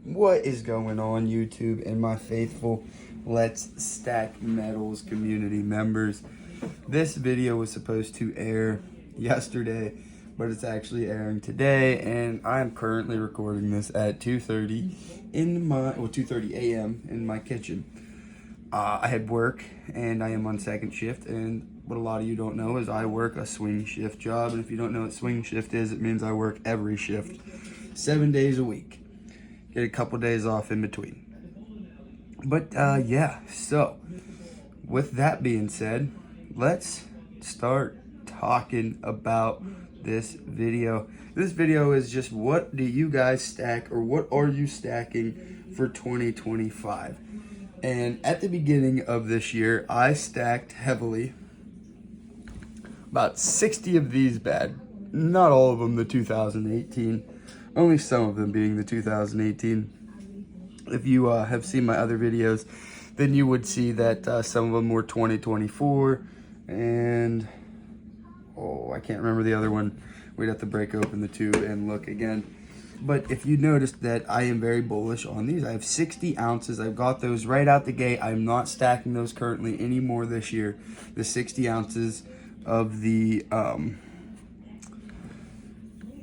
What is going on, YouTube and my faithful Let's Stack Metals community members? This video was supposed to air yesterday, but it's actually airing today, and I'm currently recording this at 2:30 2:30 a.m. in my kitchen. I had work, and I am on second shift, and what a lot of you don't know is I work a swing shift job, and if you don't know what swing shift is, it means I work every shift, 7 days a week. Get a couple days off in between. But yeah, so with that being said, let's start talking about this video. This video is just, what do you guys stack, or what are you stacking for 2025? And at the beginning of this year, I stacked heavily about 60 of these not all of them the 2018, only some of them being the 2018. If you have seen my other videos, then you would see that some of them were 2024, and I can't remember the other one. We'd have to break open the tube and look again. But if you noticed that I am very bullish on these, I have 60 ounces. I've got those right out the gate. I'm not stacking those currently anymore this year. The 60 ounces of the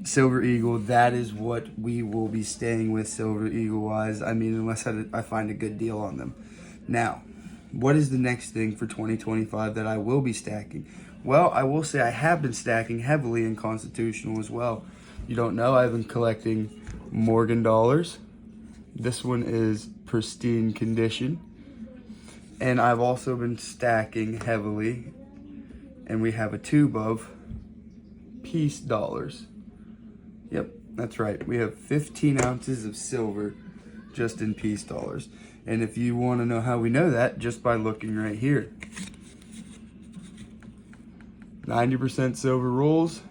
Silver Eagle, that is what we will be staying with Silver Eagle wise. I mean, unless I find a good deal on them. Now, what is the next thing for 2025 that I will be stacking? Well, I will say I have been stacking heavily in Constitutional as well. You don't know, I've been collecting Morgan dollars. This one is pristine condition. And I've also been stacking heavily, and we have a tube of Peace dollars. Yep, that's right. We have 15 ounces of silver just in Peace dollars. And if you want to know how we know that, just by looking right here. 90% silver rolls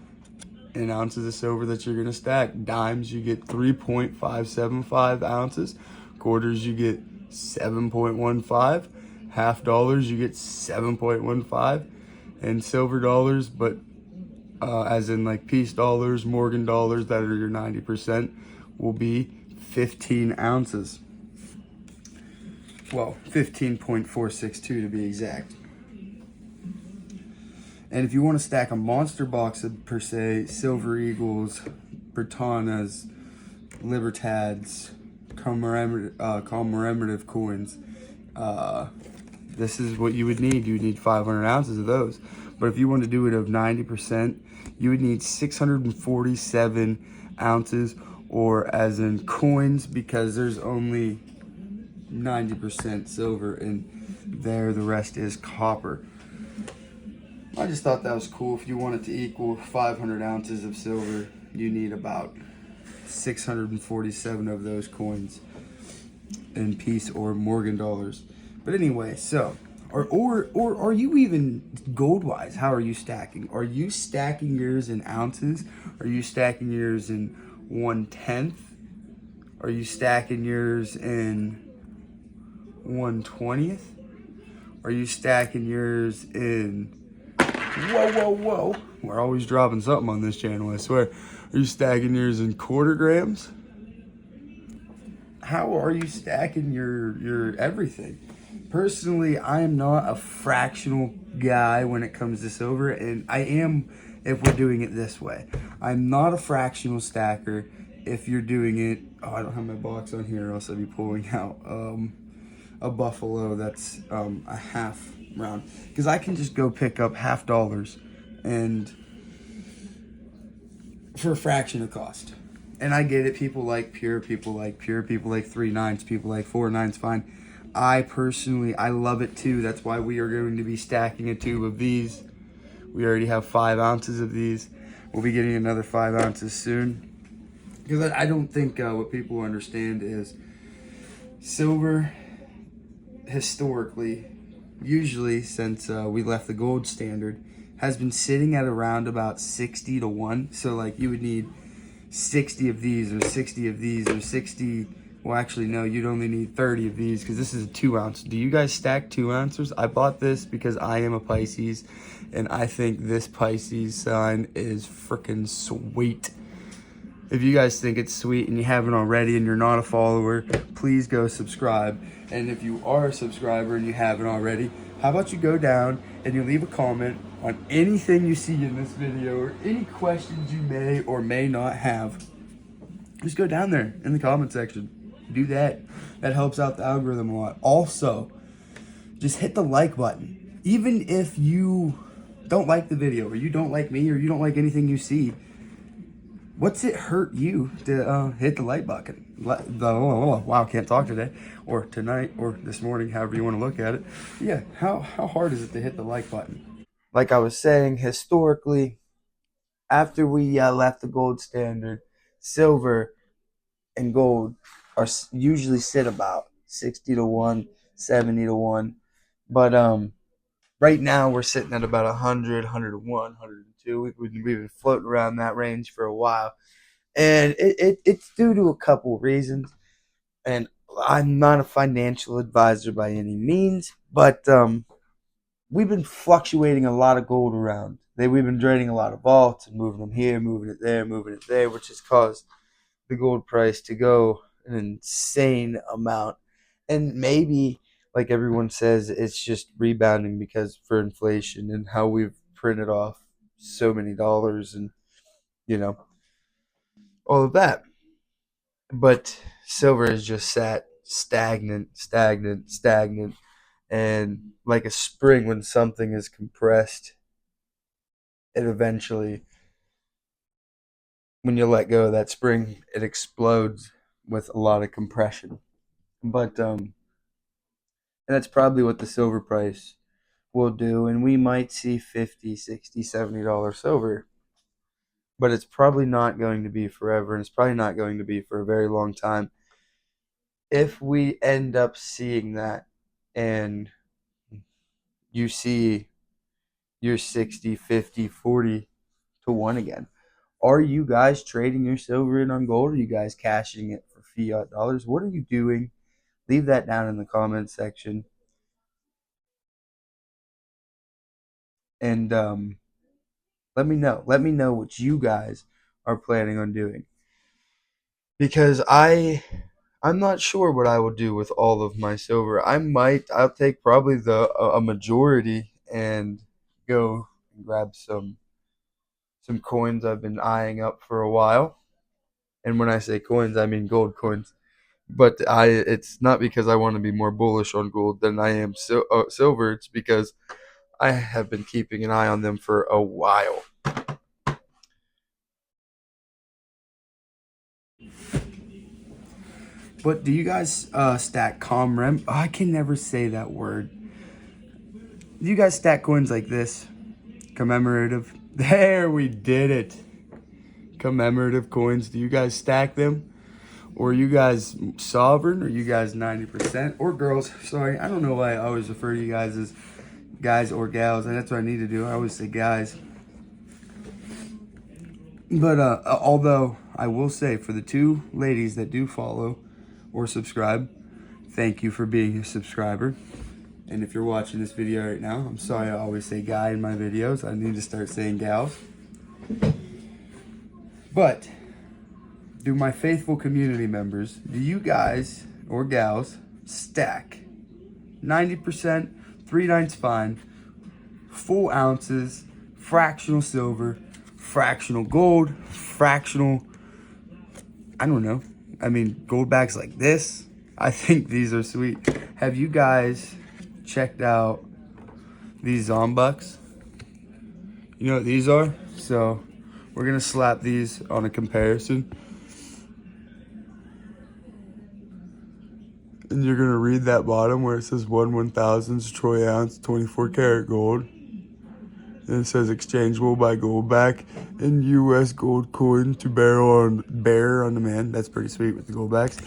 in ounces of silver that you're going to stack. Dimes, you get 3.575 ounces. Quarters, you get 7.15. Half dollars, you get 7.15. And silver dollars, but as in like Peace dollars, Morgan dollars, that are your 90%, will be 15 ounces. Well, 15.462 to be exact. And if you want to stack a monster box of, per se, Silver Eagles, Britannias, Libertads, commemorative coins, this is what you would need. You would need 500 ounces of those. But if you want to do it of 90%, you would need 647 ounces, or as in coins, because there's only 90% silver in there. The rest is copper. I just thought that was cool. If you want it to equal 500 ounces of silver, you need about 647 of those coins in Peace or Morgan dollars. But anyway, so, or are you even gold-wise? How are you stacking? Are you stacking yours in ounces? Are you stacking yours in 1/10? Are you stacking yours in 1/20? Are you stacking yours in... Whoa. We're always dropping something on this channel, I swear. Are you stacking yours in quarter grams? How are you stacking your everything? Personally, I am not a fractional guy when it comes to silver, and I am if we're doing it this way. I'm not a fractional stacker if you're doing it... I don't have my box on here, or else I'd be pulling out a Buffalo that's a half round, because I can just go pick up half dollars and for a fraction of cost. And I get it, people like pure, people like 3 nines, people like 4 nines, fine. I personally, I love it too. That's why we are going to be stacking a tube of these. We already have 5 ounces of these. We'll be getting another 5 ounces soon, because I don't think what people understand is silver historically, usually since we left the gold standard, has been sitting at around about 60 to 1. So like you would need 60 of these, or 60 of these, or 60. Well, actually, no, you'd only need 30 of these, because this is a 2 ounce. Do you guys stack 2 ounces? I bought this because I am a Pisces, and I think this Pisces sign is freaking sweet. If you guys think it's sweet and you haven't already and you're not a follower, please go subscribe. And if you are a subscriber and you haven't already, how about you go down and you leave a comment on anything you see in this video or any questions you may or may not have. Just go down there in the comment section. Do that. That helps out the algorithm a lot. Also, just hit the like button. Even if you don't like the video or you don't like me or you don't like anything you see, what's it hurt you to hit the like button? Wow, can't talk today, or tonight, or this morning, however you want to look at it. Yeah, how hard is it to hit the like button? Like I was saying, historically, after we left the gold standard, silver and gold are usually sit about 60 to 1, 70 to 1. But right now we're sitting at about 100, 101, 102. We've been floating around that range for a while. And it's due to a couple reasons. And I'm not a financial advisor by any means, but we've been fluctuating a lot of gold around. We've been draining a lot of vaults and moving them here, moving it there, which has caused the gold price to go an insane amount. And maybe, like everyone says, it's just rebounding because for inflation and how we've printed off so many dollars and, all of that. But silver is just sat stagnant. And like a spring, when something is compressed, it eventually, when you let go of that spring, it explodes with a lot of compression. But and that's probably what the silver price will do. And we might see 50, 60, $70 silver. But it's probably not going to be forever, and it's probably not going to be for a very long time. If we end up seeing that and you see your 60, 50, 40 to 1 again, are you guys trading your silver in on gold? Are you guys cashing it for fiat dollars? What are you doing? Leave that down in the comments section. And let me know. Let me know what you guys are planning on doing. Because I'm not sure what I will do with all of my silver. I'll take probably a majority and go and grab some coins I've been eyeing up for a while. And when I say coins, I mean gold coins. But it's not because I want to be more bullish on gold than I am silver. It's because I have been keeping an eye on them for a while. But do you guys stack ComRem? Oh, I can never say that word. Do you guys stack coins like this? Commemorative. There, we did it. Commemorative coins. Do you guys stack them? Or are you guys sovereign? Or are you guys 90%? Or girls. Sorry, I don't know why I always refer to you guys as guys or gals. And that's what I need to do. I always say guys. But although I will say, for the two ladies that do follow or subscribe, thank you for being a subscriber. And if you're watching this video right now, I'm sorry I always say guy in my videos. I need to start saying gals. But do my faithful community members, do you guys or gals stack 90%, 3/9 fine, full ounces, fractional silver, fractional gold, fractional, I don't know. I mean, gold bags like this. I think these are sweet. Have you guys checked out these Zombucks? You know what these are? So we're gonna slap these on a comparison. And you're gonna read that bottom where it says 1/1000 troy ounce, 24 karat gold. And it says exchangeable by Goldback and U.S. gold coin to bear on demand. That's pretty sweet with the Goldbacks.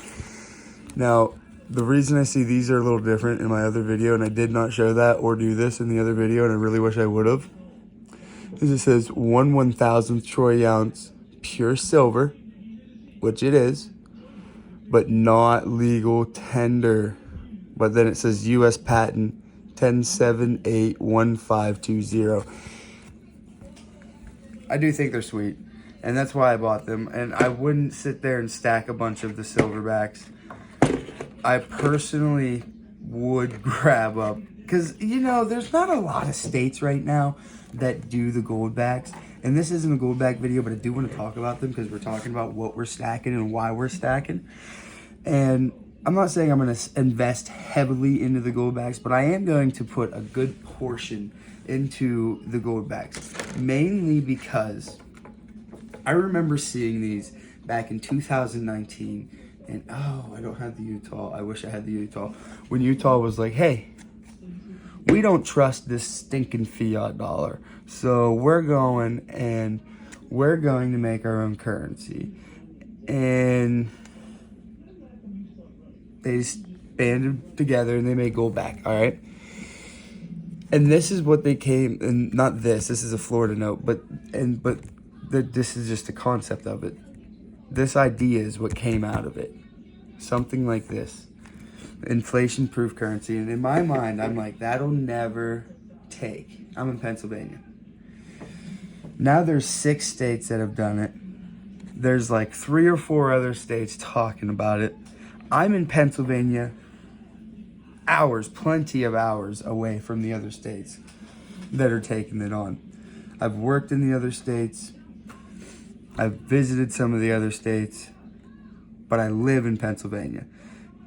Now, the reason I see these are a little different in my other video, and I did not show that or do this in the other video, and I really wish I would have, is it says 1/1000 troy ounce pure silver, which it is, but not legal tender. But then it says U.S. patent 10781520. I do think they're sweet. And that's why I bought them. And I wouldn't sit there and stack a bunch of the silverbacks. I personally would grab up, because, you know, there's not a lot of states right now that do the goldbacks. And this isn't a goldback video, but I do want to talk about them because we're talking about what we're stacking and why we're stacking. And I'm not saying I'm going to invest heavily into the goldbacks, but I am going to put a good portion into the goldbacks, mainly because I remember seeing these back in 2019, and oh, I don't have the Utah. I wish I had the Utah. When Utah was like, hey, we don't trust this stinking fiat dollar, so we're going to make our own currency. And they just banded together and they made gold back, all right? And this is what they came, and not this is a Florida note, but this is just the concept of it. This idea is what came out of it. Something like this. Inflation-proof currency. And in my mind, I'm like, that'll never take. I'm in Pennsylvania. Now there's 6 states that have done it. There's like 3 or 4 other states talking about it. I'm in Pennsylvania, plenty of hours away from the other states that are taking it on. I've worked in the other states. I've visited some of the other states, but I live in Pennsylvania,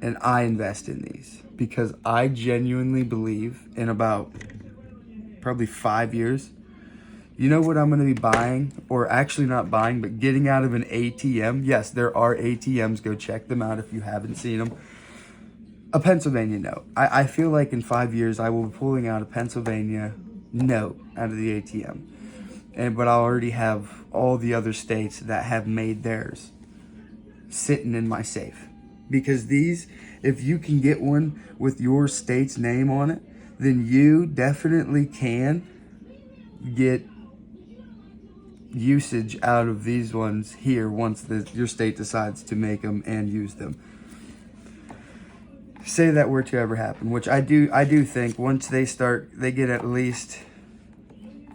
and I invest in these because I genuinely believe in about probably 5 years, you know what I'm going to be buying, or actually not buying, but getting out of an ATM. Yes, there are ATMs. Go check them out if you haven't seen them. A Pennsylvania note. I feel like in 5 years I will be pulling out a Pennsylvania note out of the ATM. But I already have all the other states that have made theirs sitting in my safe. Because these, if you can get one with your state's name on it, then you definitely can get usage out of these ones here once your state decides to make them and use them. Say that were to ever happen, which I do think once they get at least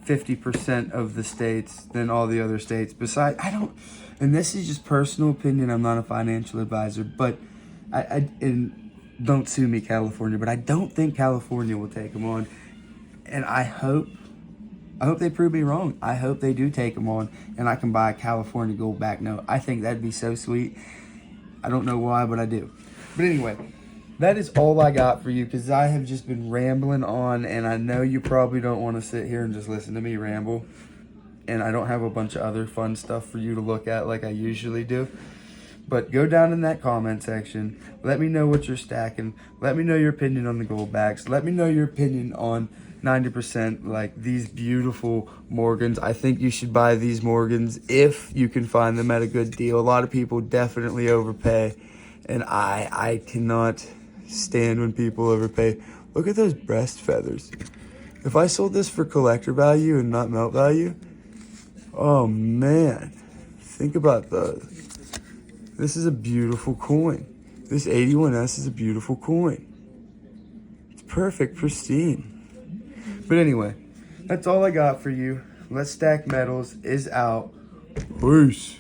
50% of the states, then all the other states. Besides, and this is just personal opinion, I'm not a financial advisor, but and don't sue me, California, but I don't think California will take them on. And I hope they prove me wrong. I hope they do take them on and I can buy a California gold back note. I think that'd be so sweet. I don't know why, but I do. But anyway, that is all I got for you because I have just been rambling on, and I know you probably don't want to sit here and just listen to me ramble. And I don't have a bunch of other fun stuff for you to look at like I usually do. But go down in that comment section. Let me know what you're stacking. Let me know your opinion on the gold backs. Let me know your opinion on 90%, like these beautiful Morgans. I think you should buy these Morgans if you can find them at a good deal. A lot of people definitely overpay, and I cannot stand when people overpay. Look at those breast feathers. If I sold this for collector value and not melt value, oh man, think about those. This is a beautiful coin. This 81S is a beautiful coin. It's perfect, pristine. But anyway, that's all I got for you. Let's Stack Metals is out. Peace.